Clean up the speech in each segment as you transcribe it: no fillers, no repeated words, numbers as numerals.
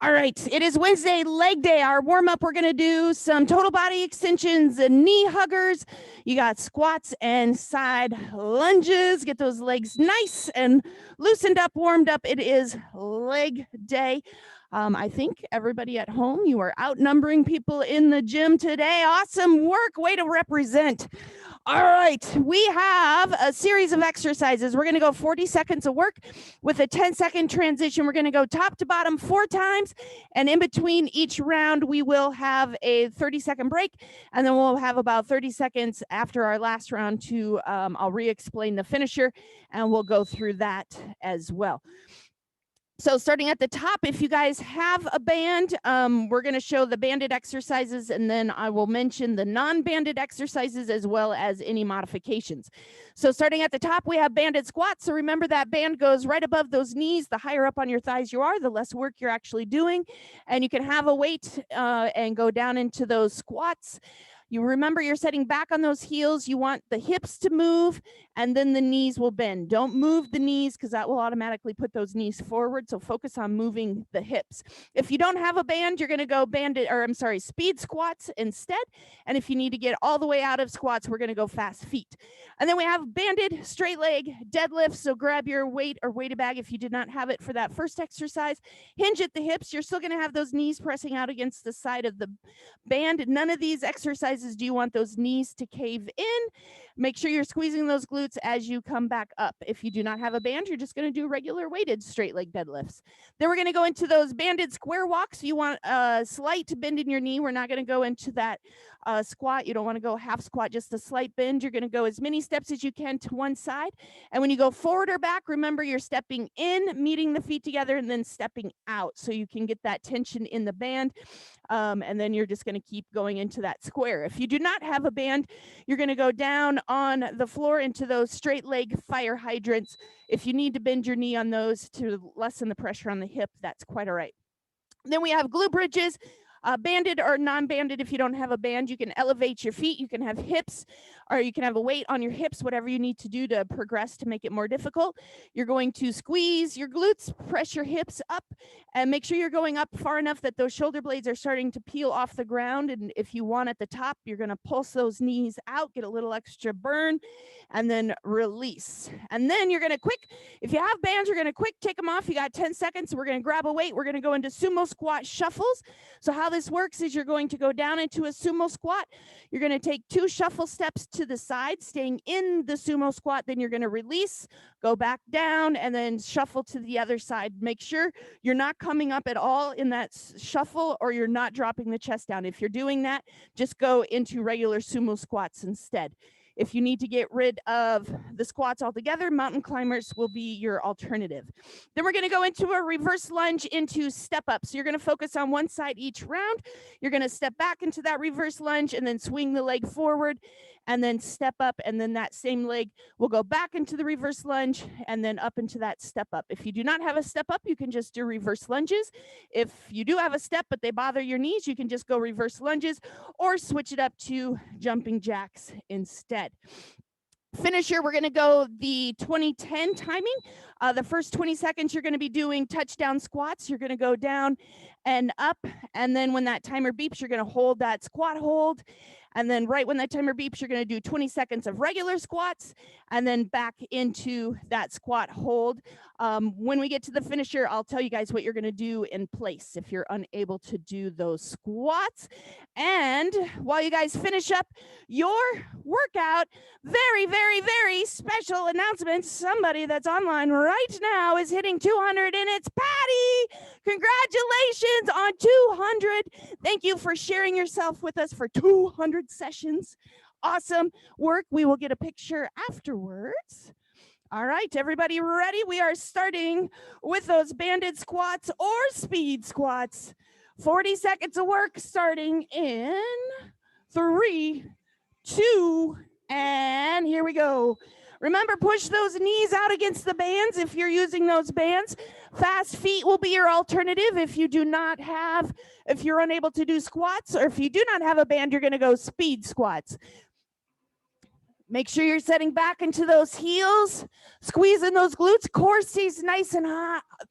All right, it is Wednesday, leg day. Our warm up, we're going to do some total body extensions and knee huggers. You got squats and side lunges. Get those legs nice and loosened up, warmed up. It is leg day. I think everybody at home, you are outnumbering people in the gym today. Awesome work. Way to represent. All right, we have a series of exercises. We're going to go 40 seconds of work with a 10-second transition. We're going to go top to bottom 4 times, and in between each round, we will have a 30-second break, and then we'll have about 30 seconds after our last round to, I'll re-explain the finisher, and we'll go through that as well. So starting at the top, if you guys have a band, we're going to show the banded exercises, and then I will mention the non-banded exercises as well as any modifications. So starting at the top, we have banded squats. So remember that band goes right above those knees. The higher up on your thighs you are, the less work you're actually doing. And you can have a weight and go down into those squats. You remember you're setting back on those heels. You want the hips to move, and then the knees will bend. Don't move the knees because that will automatically put those knees forward. So focus on moving the hips. If you don't have a band, you're going to go speed squats instead. And if you need to get all the way out of squats, we're going to go fast feet. And then we have banded straight leg deadlifts. So grab your weight or weighted bag if you did not have it for that first exercise. Hinge at the hips. You're still going to have those knees pressing out against the side of the band. None of these exercises do you want those knees to cave in. Make sure you're squeezing those glutes as you come back up. If you do not have a band, you're just going to do regular weighted straight leg deadlifts. Then we're going to go into those banded square walks. You want a slight bend in your knee. We're not going to go into that squat. You don't want to go half squat, just a slight bend. You're going to go as many steps as you can to one side. And when you go forward or back, remember you're stepping in, meeting the feet together, and then stepping out so you can get that tension in the band. And then you're just going to keep going into that square. If you do not have a band, you're going to go down on the floor into those straight leg fire hydrants. If you need to bend your knee on those to lessen the pressure on the hip, that's quite all right. Then we have glute bridges. Banded or non-banded. If you don't have a band, you can elevate your feet. You can have hips, or you can have a weight on your hips, whatever you need to do to progress to make it more difficult. You're going to squeeze your glutes, press your hips up, and make sure you're going up far enough that those shoulder blades are starting to peel off the ground. And if you want at the top, you're going to pulse those knees out, get a little extra burn, and then release. And then you're going to if you have bands, you're going to take them off. You got 10 seconds. So we're going to grab a weight. We're going to go into sumo squat shuffles. So how this works is you're going to go down into a sumo squat. You're going to take 2 shuffle steps to the side, staying in the sumo squat. Then you're going to release, go back down, and then shuffle to the other side. Make sure you're not coming up at all in that shuffle, or you're not dropping the chest down. If you're doing that, just go into regular sumo squats instead. If you need to get rid of the squats altogether, mountain climbers will be your alternative. Then we're going to go into a reverse lunge into step up. So you're going to focus on one side each round. You're going to step back into that reverse lunge and then swing the leg forward and then step up. And then that same leg will go back into the reverse lunge and then up into that step up. If you do not have a step up, you can just do reverse lunges. If you do have a step, but they bother your knees, you can just go reverse lunges or switch it up to jumping jacks instead. Finisher, we're going to go the 20-10 timing. The first 20 seconds, you're going to be doing touchdown squats. You're going to go down and up. And then when that timer beeps, you're going to hold that squat hold. And then right when that timer beeps, you're going to do 20 seconds of regular squats and then back into that squat hold. When we get to the finisher, I'll tell you guys what you're going to do in place if you're unable to do those squats. And while you guys finish up your workout, very, very, very special announcement. Somebody that's online right now is hitting 200, and it's Patty. Congratulations on 200. Thank you for sharing yourself with us for 200 sessions. Awesome work. We will get a picture afterwards. All right, everybody ready? We are starting with those banded squats or speed squats. 40 seconds of work starting in 3, 2, and here we go. Remember, push those knees out against the bands if you're using those bands. Fast feet will be your alternative if you're unable to do squats, or if you do not have a band, you're going to go speed squats. Make sure you're setting back into those heels, squeezing those glutes. Core stays nice and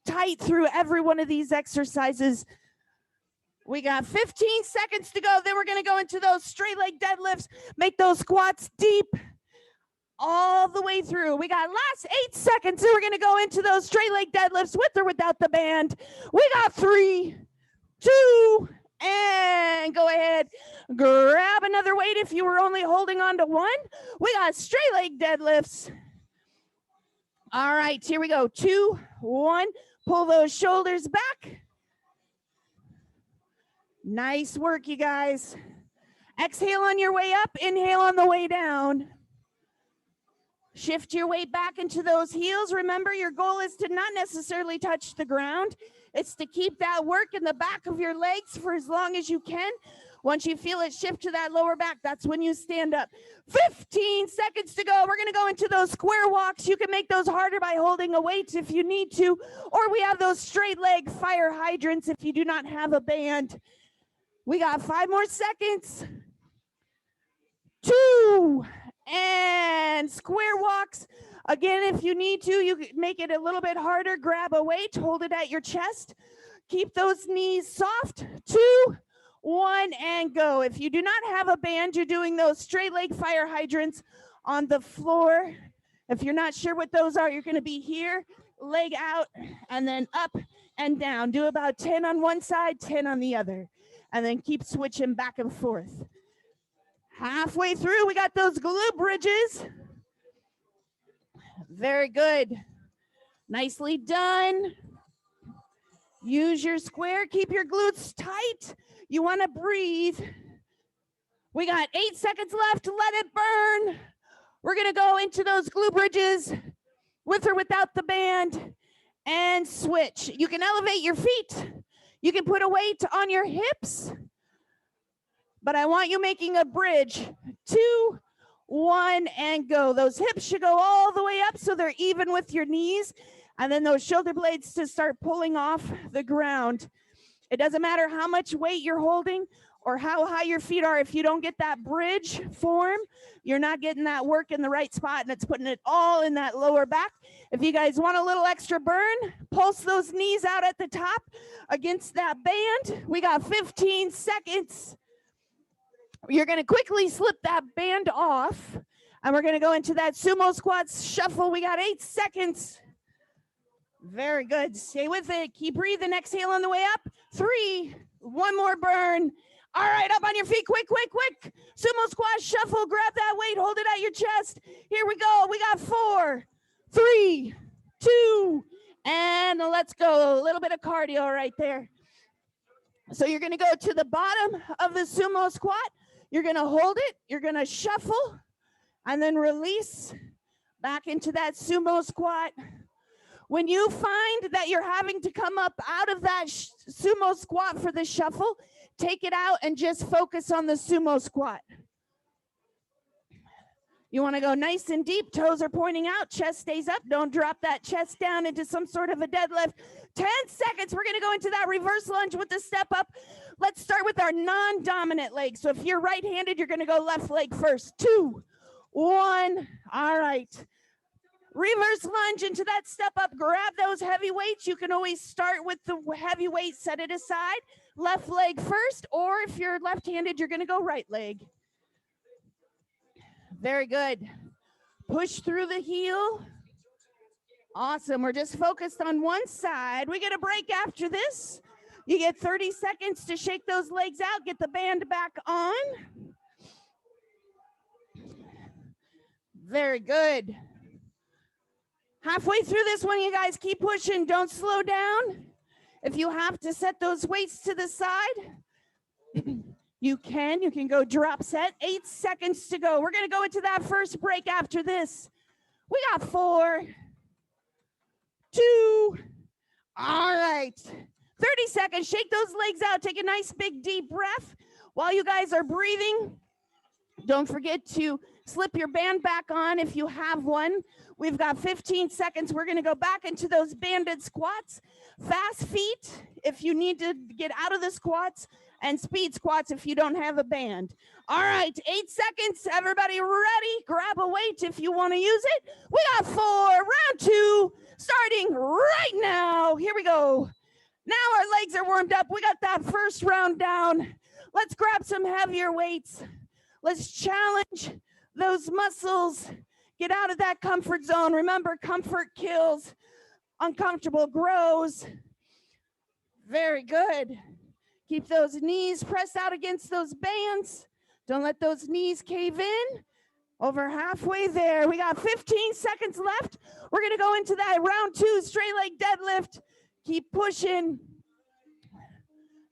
tight through every one of these exercises. We got 15 seconds to go. Then we're going to go into those straight leg deadlifts. Make those squats deep all the way through. We got last 8 seconds. And we're going to go into those straight leg deadlifts with or without the band. We got 3, 2, and go ahead, grab another weight if you were only holding on to one. We got straight leg deadlifts. All right, here we go. 2, 1. Pull those shoulders back. Nice work, you guys. Exhale on your way up, inhale on the way down. Shift your weight back into those heels. Remember, your goal is to not necessarily touch the ground. It's to keep that work in the back of your legs for as long as you can. Once you feel it shift to that lower back, that's when you stand up. 15 seconds to go. We're going to go into those square walks. You can make those harder by holding a weight if you need to, or we have those straight leg fire hydrants if you do not have a band. We got 5 more seconds. 2, and square walks. Again, if you need to, you can make it a little bit harder. Grab a weight, hold it at your chest. Keep those knees soft. 2, 1, and go. If you do not have a band, you're doing those straight leg fire hydrants on the floor. If you're not sure what those are, you're going to be here, leg out, and then up and down. Do about 10 on one side, 10 on the other, and then keep switching back and forth. Halfway through, we got those glute bridges. Very good. Nicely done. Use your square. Keep your glutes tight. You want to breathe. We got 8 seconds left. Let it burn. We're going to go into those glute bridges with or without the band and switch. You can elevate your feet. You can put a weight on your hips. But I want you making a bridge. 2, 1, and go. Those hips should go all the way up so they're even with your knees. And then those shoulder blades to start pulling off the ground. It doesn't matter how much weight you're holding or how high your feet are. If you don't get that bridge form, you're not getting that work in the right spot, and it's putting it all in that lower back. If you guys want a little extra burn, pulse those knees out at the top against that band. We got 15 seconds. You're going to quickly slip that band off, and we're going to go into that sumo squats shuffle. We got 8 seconds. Very good. Stay with it. Keep breathing. Exhale on the way up. 3, 1 more burn. All right, up on your feet. Quick, quick, quick. Sumo squat shuffle. Grab that weight. Hold it at your chest. Here we go. We got 4, 3, 2, and let's go. A little bit of cardio right there. So you're going to go to the bottom of the sumo squat. You're going to hold it. You're going to shuffle and then release back into that sumo squat. When you find that you're having to come up out of that sumo squat for the shuffle, take it out and just focus on the sumo squat. You want to go nice and deep. Toes are pointing out. Chest stays up. Don't drop that chest down into some sort of a deadlift. 10 seconds. We're going to go into that reverse lunge with the step up. Let's start with our non-dominant leg. So if you're right-handed, you're going to go left leg first. 2, 1. All right. Reverse lunge into that step up. Grab those heavy weights. You can always start with the heavy weight, set it aside. Left leg first, or if you're left-handed, you're going to go right leg. Very good. Push through the heel. Awesome. We're just focused on one side. We get a break after this. You get 30 seconds to shake those legs out. Get the band back on. Very good. Halfway through this one, you guys keep pushing. Don't slow down. If you have to set those weights to the side, you can go drop set. 8 seconds to go. We're going to go into that first break after this. We got 4, 2. All right. 30 seconds. Shake those legs out. Take a nice big deep breath. While you guys are breathing, don't forget to slip your band back on if you have one. We've got 15 seconds. We're going to go back into those banded squats. Fast feet if you need to get out of the squats, and speed squats if you don't have a band. All right, 8 seconds. Everybody ready? Grab a weight if you want to use it. We got 4, round 2, starting right now. Here we go. Now our legs are warmed up. We got that first round down. Let's grab some heavier weights. Let's challenge those muscles. Get out of that comfort zone. Remember, comfort kills, uncomfortable grows. Very good. Keep those knees pressed out against those bands. Don't let those knees cave in. Over halfway there. We got 15 seconds left. We're going to go into that round 2 straight leg deadlift. Keep pushing.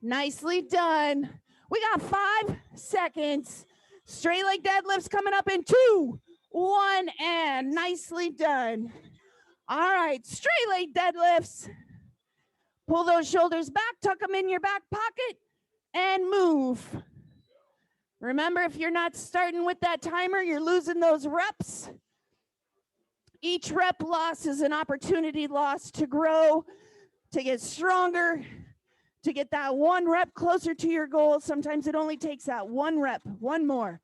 Nicely done. We got 5 seconds. Straight leg deadlifts coming up in 2, 1, and nicely done. All right, straight leg deadlifts. Pull those shoulders back, tuck them in your back pocket, and move. Remember, if you're not starting with that timer, you're losing those reps. Each rep loss is an opportunity loss to grow, to get stronger, to get that 1 rep closer to your goal. Sometimes it only takes that 1 rep, 1 more.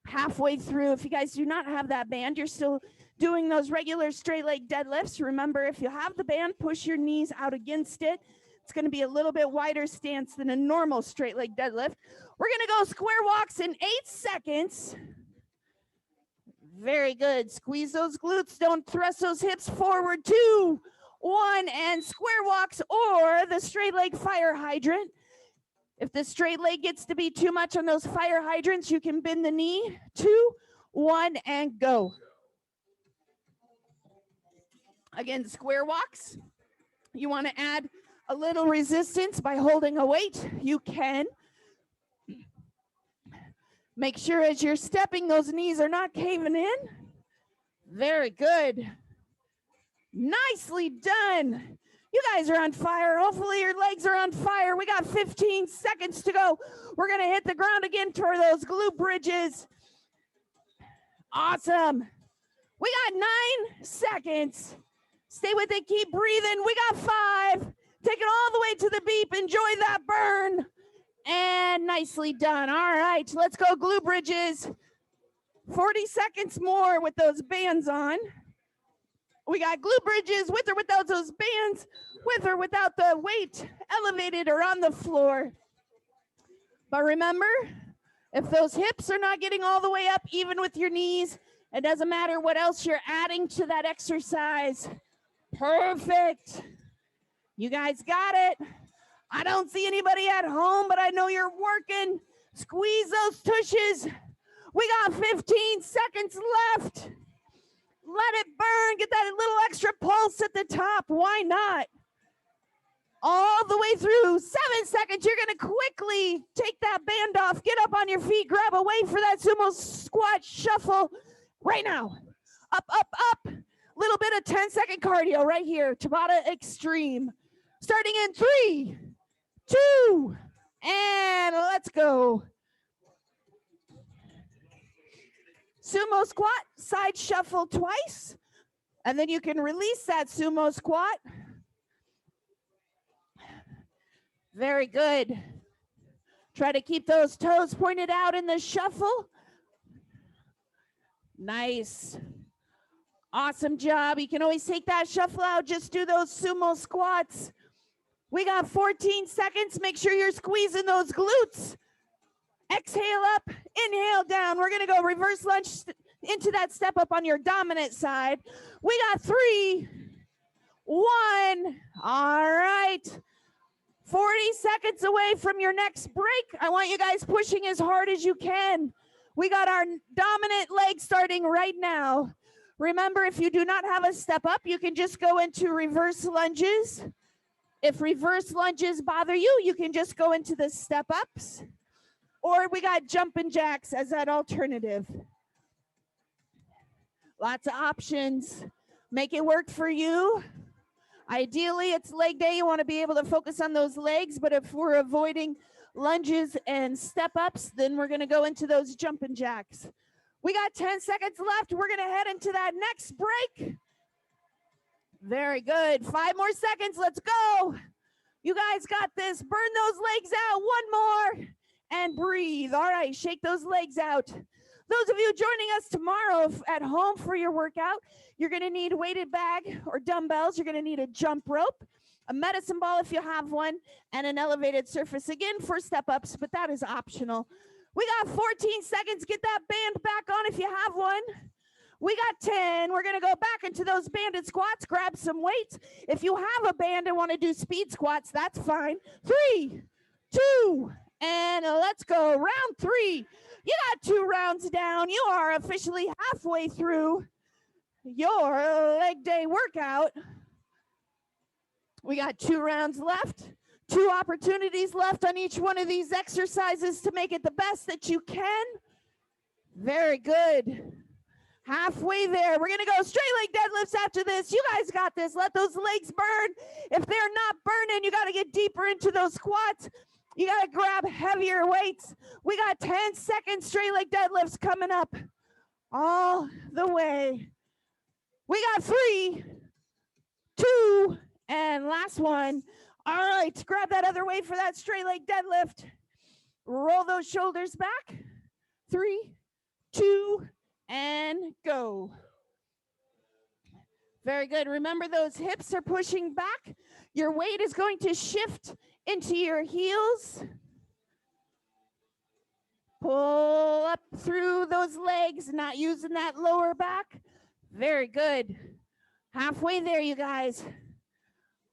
Halfway through, if you guys do not have that band, you're still doing those regular straight leg deadlifts. Remember, if you have the band, push your knees out against it. It's going to be a little bit wider stance than a normal straight leg deadlift. We're going to go square walks in 8 seconds. Very good. Squeeze those glutes. Don't thrust those hips forward. 2, 1, and square walks or the straight leg fire hydrant. If the straight leg gets to be too much on those fire hydrants, you can bend the knee. 2, 1, and go. Again, square walks. You want to add a little resistance by holding a weight. You can. Make sure as you're stepping, those knees are not caving in. Very good. Nicely done. You guys are on fire. Hopefully your legs are on fire. We got 15 seconds to go. We're going to hit the ground again for those glute bridges. Awesome. We got 9 seconds. Stay with it. Keep breathing. We got 5. Take it all the way to the beep. Enjoy that burn. And nicely done. All right, let's go glute bridges. 40 seconds more with those bands on. We got glute bridges with or without those bands, with or without the weight elevated or on the floor. But remember, if those hips are not getting all the way up, even with your knees, it doesn't matter what else you're adding to that exercise. Perfect. You guys got it. I don't see anybody at home, but I know you're working. Squeeze those tushes. We got 15 seconds left. Let it burn. Get that little extra pulse at the top. Why not? All the way through. 7 seconds. You're going to quickly take that band off. Get up on your feet. Grab a weight for that sumo squat shuffle right now. Up, up, up. Little bit of 10-second cardio right here. Tabata Extreme. Starting in 3, 2, and let's go. Sumo squat, side shuffle twice, and then you can release that sumo squat. Very good. Try to keep those toes pointed out in the shuffle. Nice. Awesome job. You can always take that shuffle out. Just do those sumo squats. We got 14 seconds. Make sure you're squeezing those glutes. Exhale up, inhale down. We're going to go reverse lunge into that step up on your dominant side. We got 3, 1. All right. 40 seconds away from your next break. I want you guys pushing as hard as you can. We got our dominant leg starting right now. Remember, if you do not have a step up, you can just go into reverse lunges. If reverse lunges bother you, you can just go into the step ups. Or we got jumping jacks as that alternative. Lots of options. Make it work for you. Ideally, it's leg day. You want to be able to focus on those legs, but if we're avoiding lunges and step ups, then we're going to go into those jumping jacks. We got 10 seconds left. We're going to head into that next break. Very good. 5 more seconds. Let's go. You guys got this. Burn those legs out. One more. And breathe. All right. Shake those legs out. Those of you joining us tomorrow at home for your workout, you're going to need a weighted bag or dumbbells. You're going to need a jump rope, a medicine ball if you have one, and an elevated surface. Again, for step-ups, but that is optional. We got 14 seconds. Get that band back on if you have one. We got 10. We're going to go back into those banded squats. Grab some weights. If you have a band and want to do speed squats, that's fine. 3, 2, and let's go. Round 3. You got 2 rounds down. You are officially halfway through your leg day workout. We got 2 rounds left, 2 opportunities left on each one of these exercises to make it the best that you can. Very good. Halfway there. We're going to go straight leg deadlifts after this. You guys got this. Let those legs burn. If they're not burning, you got to get deeper into those squats. You got to grab heavier weights. We got 10 second straight leg deadlifts coming up all the way. We got 3, 2, and last one. All right, grab that other weight for that straight leg deadlift. Roll those shoulders back. 3, 2, and go. Very good. Remember, those hips are pushing back. Your weight is going to shift into your heels. Pull up through those legs, not using that lower back. Very good. Halfway there, you guys.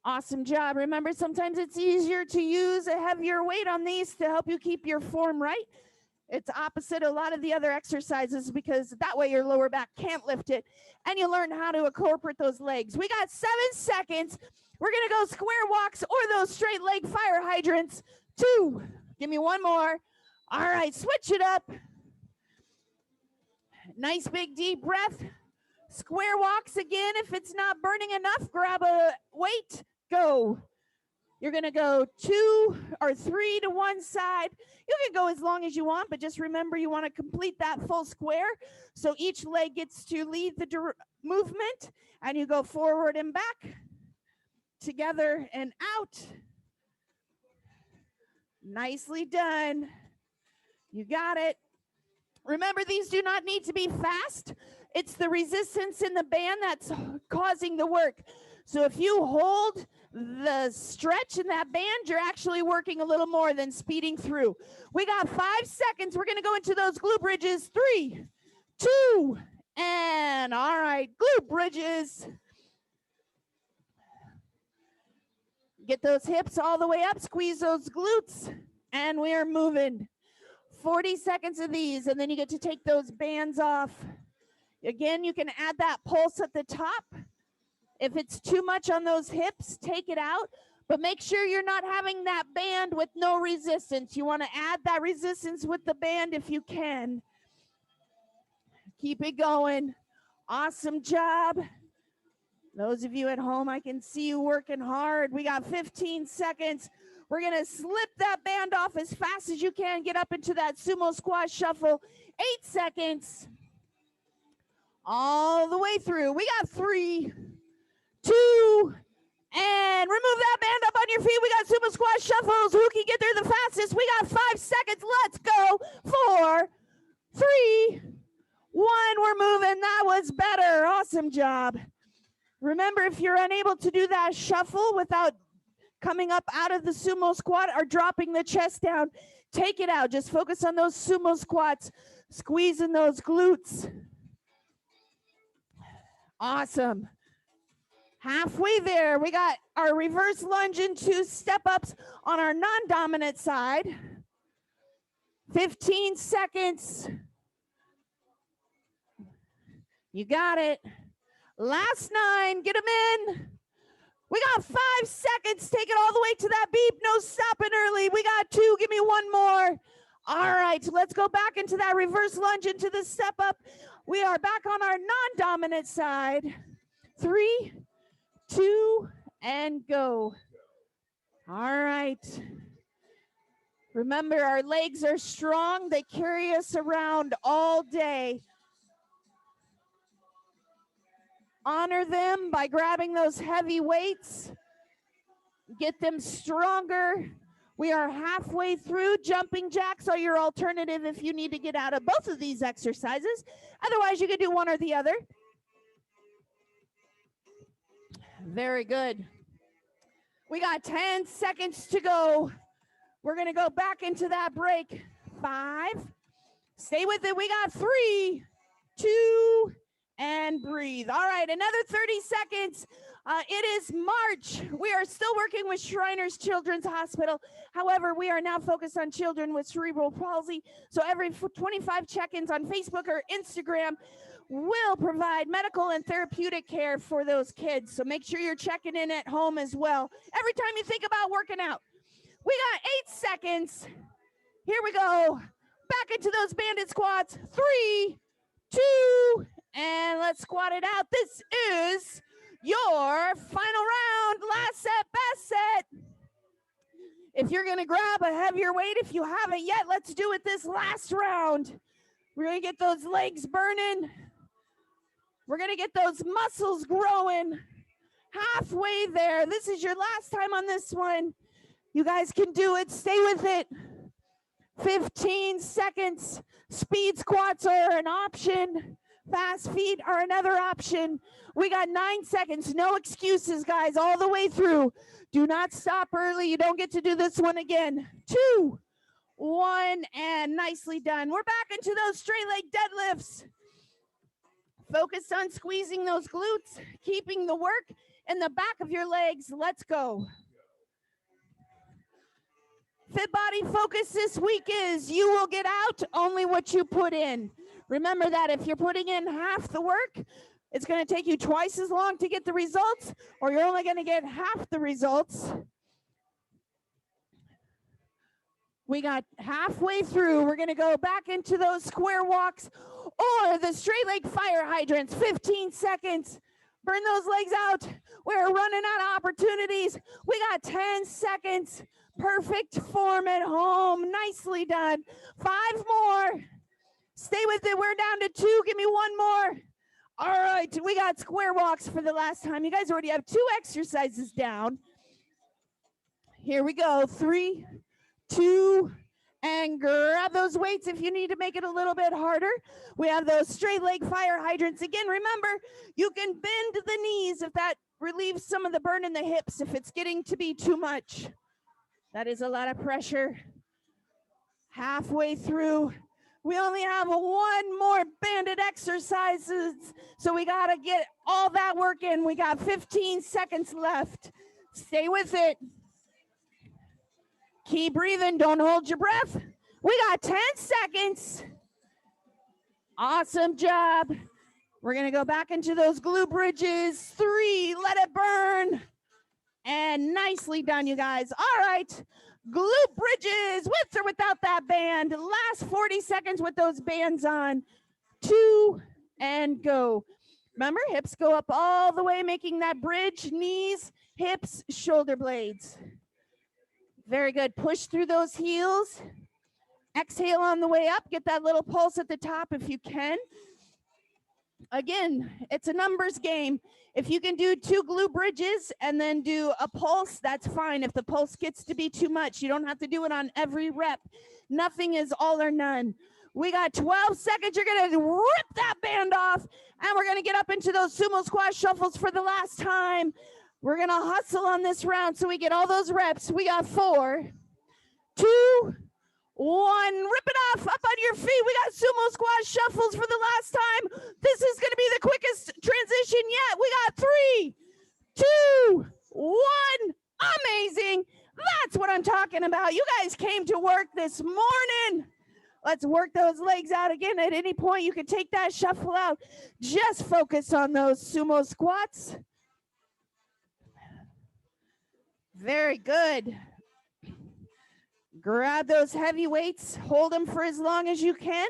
Awesome job. Remember, sometimes it's easier to use a heavier weight on these to help you keep your form right. It's opposite a lot of the other exercises because that way your lower back can't lift it and you learn how to incorporate those legs. We got 7 seconds. We're going to go square walks or those straight leg fire hydrants. 2. Give me one more. All right, switch it up. Nice big deep breath. Square walks again. If it's not burning enough, grab a weight. Go. You're going to go 2 or 3 to one side. You can go as long as you want, but just remember you want to complete that full square. So each leg gets to lead the movement, and you go forward and back, together and out. Nicely done. You got it. Remember, these do not need to be fast. It's the resistance in the band that's causing the work. So if you hold the stretch in that band, you're actually working a little more than speeding through. We got 5 seconds. We're going to go into those glute bridges. 3, 2, and all right, glute bridges. Get those hips all the way up, squeeze those glutes, and we're moving. 40 seconds of these, and then you get to take those bands off. Again, you can add that pulse at the top. If it's too much on those hips, take it out, but make sure you're not having that band with no resistance. You want to add that resistance with the band if you can. Keep it going. Awesome job. Those of you at home, I can see you working hard. We got 15 seconds. We're going to slip that band off as fast as you can. Get up into that sumo squat shuffle. 8 seconds. All the way through. We got 3, 2, and remove that band up on your feet. We got sumo squat shuffles. Who can get there the fastest? We got 5 seconds. Let's go. 4, 3, 1. We're moving. That was better. Awesome job. Remember, if you're unable to do that shuffle without coming up out of the sumo squat or dropping the chest down, take it out. Just focus on those sumo squats, squeezing those glutes. Awesome. Halfway there, we got our reverse lunge into step-ups on our non-dominant side. 15 seconds. You got it. Last 9, get them in. We got 5 seconds. Take it all the way to that beep. No stopping early. We got 2. Give me one more. All right, let's go back into that reverse lunge into the step up. We are back on our non-dominant side. 3, 2, and go. All right. Remember, our legs are strong. They carry us around all day. Honor them by grabbing those heavy weights. Get them stronger. We are halfway through. Jumping jacks are your alternative if you need to get out of both of these exercises. Otherwise, you can do one or the other. Very good. We got 10 seconds to go. We're going to go back into that break. 5. Stay with it. We got 3, 2, and breathe. All right, another 30 seconds. It is March. We are still working with Shriners Children's Hospital. However, we are now focused on children with cerebral palsy. So every 25 check-ins on Facebook or Instagram will provide medical and therapeutic care for those kids. So make sure you're checking in at home as well. Every time you think about working out. We got 8 seconds. Here we go. Back into those banded squats. 3, 2, and let's squat it out. This is your final round. Last set, best set. If you're going to grab a heavier weight, if you haven't yet, let's do it this last round. We're going to get those legs burning. We're going to get those muscles growing. Halfway there. This is your last time on this one. You guys can do it. Stay with it. 15 seconds. Speed squats are an option. Fast feet are another option. We got 9 seconds. No excuses, guys, all the way through. Do not stop early. You don't get to do this one again. 2, 1, and nicely done. We're back into those straight leg deadlifts. Focus on squeezing those glutes, keeping the work in the back of your legs. Let's go. Fit body focus this week is you will get out only what you put in. Remember that if you're putting in half the work, it's going to take you twice as long to get the results, or you're only going to get half the results. We got halfway through. We're going to go back into those square walks or the straight leg fire hydrants. 15 seconds. Burn those legs out. We're running out of opportunities. We got 10 seconds. Perfect form at home. Nicely done. 5 more. Stay with it. We're down to 2. Give me 1 more. All right. We got square walks for the last time. You guys already have 2 exercises down. Here we go. 3, 2, and grab those weights if you need to make it a little bit harder. We have those straight leg fire hydrants. Again, remember, you can bend the knees if that relieves some of the burn in the hips if it's getting to be too much. That is a lot of pressure. Halfway through. We only have 1 more banded exercises, so we got to get all that work in. We got 15 seconds left. Stay with it. Keep breathing. Don't hold your breath. We got 10 seconds. Awesome job. We're going to go back into those glute bridges. 3, let it burn. And nicely done, you guys. All right. Glute bridges with or without that band. Last 40 seconds with those bands on. 2, and go. Remember, hips go up all the way, making that bridge. Knees, hips, shoulder blades. Very good. Push through those heels. Exhale on the way up. Get that little pulse at the top if you can. Again, it's a numbers game. If you can do 2 glute bridges and then do a pulse, that's fine. If the pulse gets to be too much, you don't have to do it on every rep. Nothing is all or none. We got 12 seconds. You're going to rip that band off, and we're going to get up into those sumo squat shuffles for the last time. We're going to hustle on this round so we get all those reps. We got 4, 2, 1. Rip it off. Up on your feet. We got sumo squat shuffles for the last time. This is going to be the quickest transition yet. We got 3, 2, 1. Amazing. That's what I'm talking about. You guys came to work this morning. Let's work those legs out again. At any point, you can take that shuffle out. Just focus on those sumo squats. Very good. Grab those heavy weights. Hold them for as long as you can.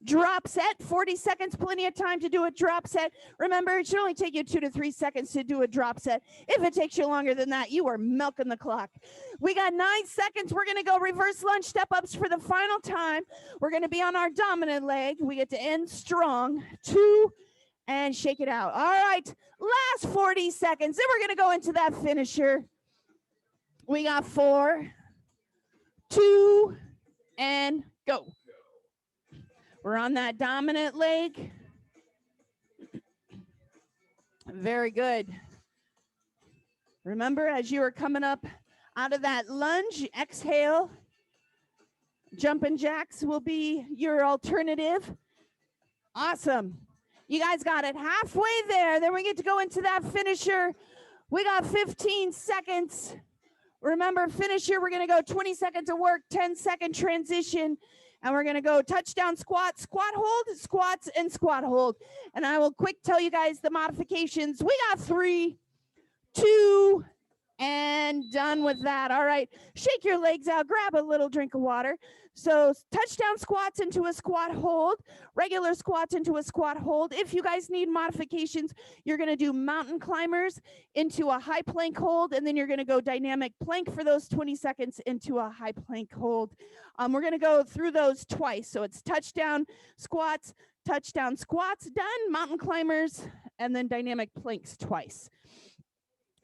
Drop set. 40 seconds, plenty of time to do a drop set. Remember, it should only take you 2 to 3 seconds to do a drop set. If it takes you longer than that, you are milking the clock. We got 9 seconds. We're going to go reverse lunge step-ups for the final time. We're going to be on our dominant leg. We get to end strong. 2, and shake it out. All right, last 40 seconds. Then we're going to go into that finisher. We got 4, 2, and go. We're on that dominant leg. Very good. Remember, as you are coming up out of that lunge, exhale. Jumping jacks will be your alternative. Awesome. You guys got it halfway there. Then we get to go into that finisher. We got 15 seconds. Remember, finisher, we're going to go 20 seconds of work, 10-second transition. And we're going to go touchdown squat, squat hold, squats, and squat hold. And I will quick tell you guys the modifications. We got 3, 2, and done with that. All right, shake your legs out, grab a little drink of water. So touchdown squats into a squat hold, regular squats into a squat hold. If you guys need modifications, you're going to do mountain climbers into a high plank hold, and then you're going to go dynamic plank for those 20 seconds into a high plank hold. We're going to go through those twice. So it's touchdown squats, done, mountain climbers, and then dynamic planks twice.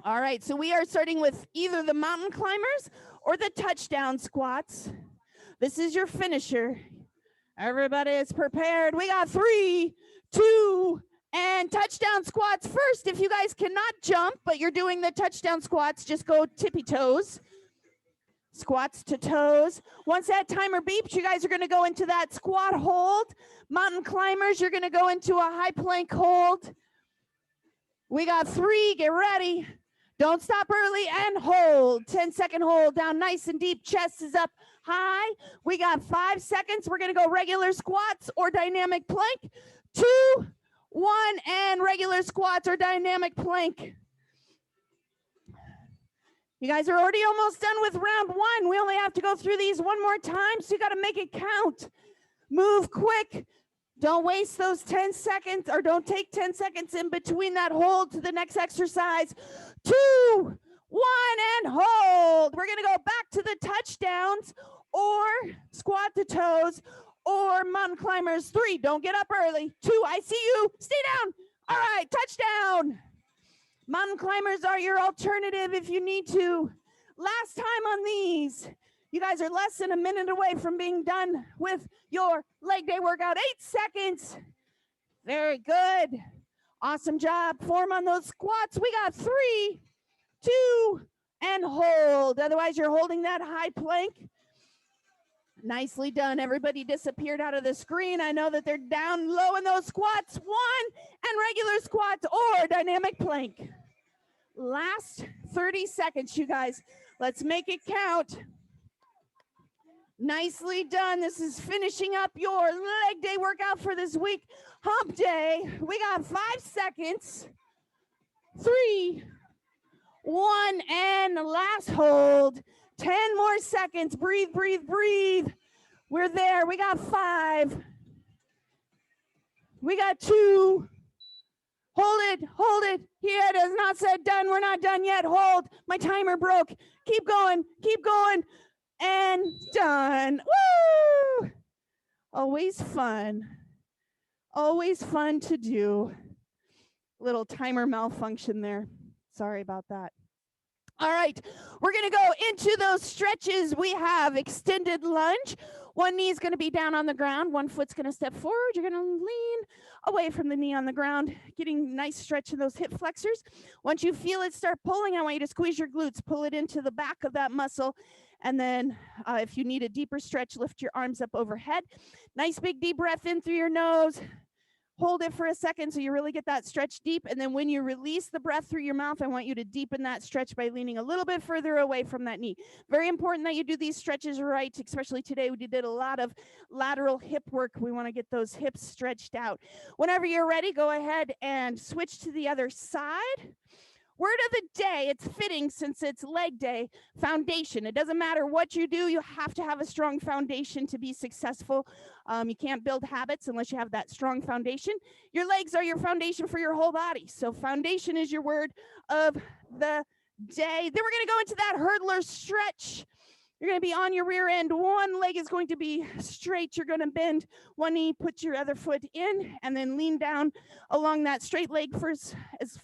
All right, so we are starting with either the mountain climbers or the touchdown squats. This is your finisher. Everybody is prepared. We got 3, 2, and touchdown squats first. If you guys cannot jump, but you're doing the touchdown squats, just go tippy toes. Squats to toes. Once that timer beeps, you guys are going to go into that squat hold. Mountain climbers, you're going to go into a high plank hold. We got 3. Get ready. Don't stop early and hold. 10-second hold down nice and deep. Chest is up high. We got 5 seconds. We're going to go regular squats or dynamic plank. 2, 1, and regular squats or dynamic plank. You guys are already almost done with round 1. We only have to go through these one more time, so you got to make it count. Move quick. Don't waste those 10 seconds, or don't take 10 seconds in between that hold to the next exercise. 2, 1, and hold. We're going to go back to the touchdowns or squat to toes or mountain climbers. 3, don't get up early. 2, I see you. Stay down. All right, touchdown. Mountain climbers are your alternative if you need to. Last time on these. You guys are less than a minute away from being done with your leg day workout. 8 seconds. Very good. Awesome job. Form on those squats. We got 3, 2, and hold. Otherwise, you're holding that high plank. Nicely done. Everybody disappeared out of the screen. I know that they're down low in those squats. 1, and regular squats or dynamic plank. Last 30 seconds, you guys. Let's make it count. Nicely done. This is finishing up your leg day workout for this week. Hump day. We got 5 seconds. 3, 1, and last hold. 10 more seconds. Breathe, breathe, breathe. We're there. We got 5. We got 2. Hold it, hold it. Here it is not said done. We're not done yet. Hold. My timer broke. Keep going, keep going. And done. Woo! Always fun. Always fun to do. Little timer malfunction there. Sorry about that. All right, we're going to go into those stretches. We have extended lunge. One knee is going to be down on the ground. One foot's going to step forward. You're going to lean away from the knee on the ground, getting nice stretch in those hip flexors. Once you feel it start pulling, I want you to squeeze your glutes, pull it into the back of that muscle. And then if you need a deeper stretch, lift your arms up overhead. Nice big deep breath in through your nose. Hold it for a second so you really get that stretch deep. And then when you release the breath through your mouth, I want you to deepen that stretch by leaning a little bit further away from that knee. Very important that you do these stretches right, especially today. We did a lot of lateral hip work. We want to get those hips stretched out. Whenever you're ready, go ahead and switch to the other side. Word of the day, it's fitting since it's leg day, foundation. It doesn't matter what you do, you have to have a strong foundation to be successful. You can't build habits unless you have that strong foundation. Your legs are your foundation for your whole body. So foundation is your word of the day. Then we're gonna go into that hurdler stretch. You're going to be on your rear end. One leg is going to be straight. You're going to bend one knee, put your other foot in, and then lean down along that straight leg for as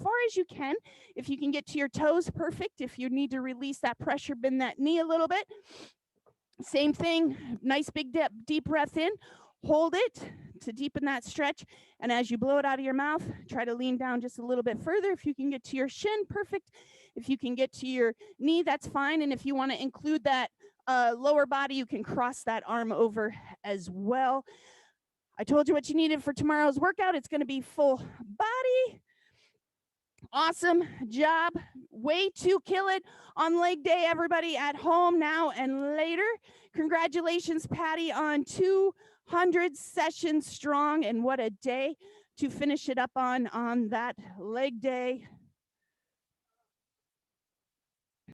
far as you can. If you can get to your toes, perfect. If you need to release that pressure, bend that knee a little bit. Same thing, nice big deep breath in. Hold it to deepen that stretch. And as you blow it out of your mouth, try to lean down just a little bit further. If you can get to your shin, perfect. If you can get to your knee, that's fine. And if you want to include that lower body, you can cross that arm over as well. I told you what you needed for tomorrow's workout. It's going to be full body. Awesome job. Way to kill it on leg day, everybody at home now and later. Congratulations, Patty, on 200 sessions strong, and what a day to finish it up on that leg day.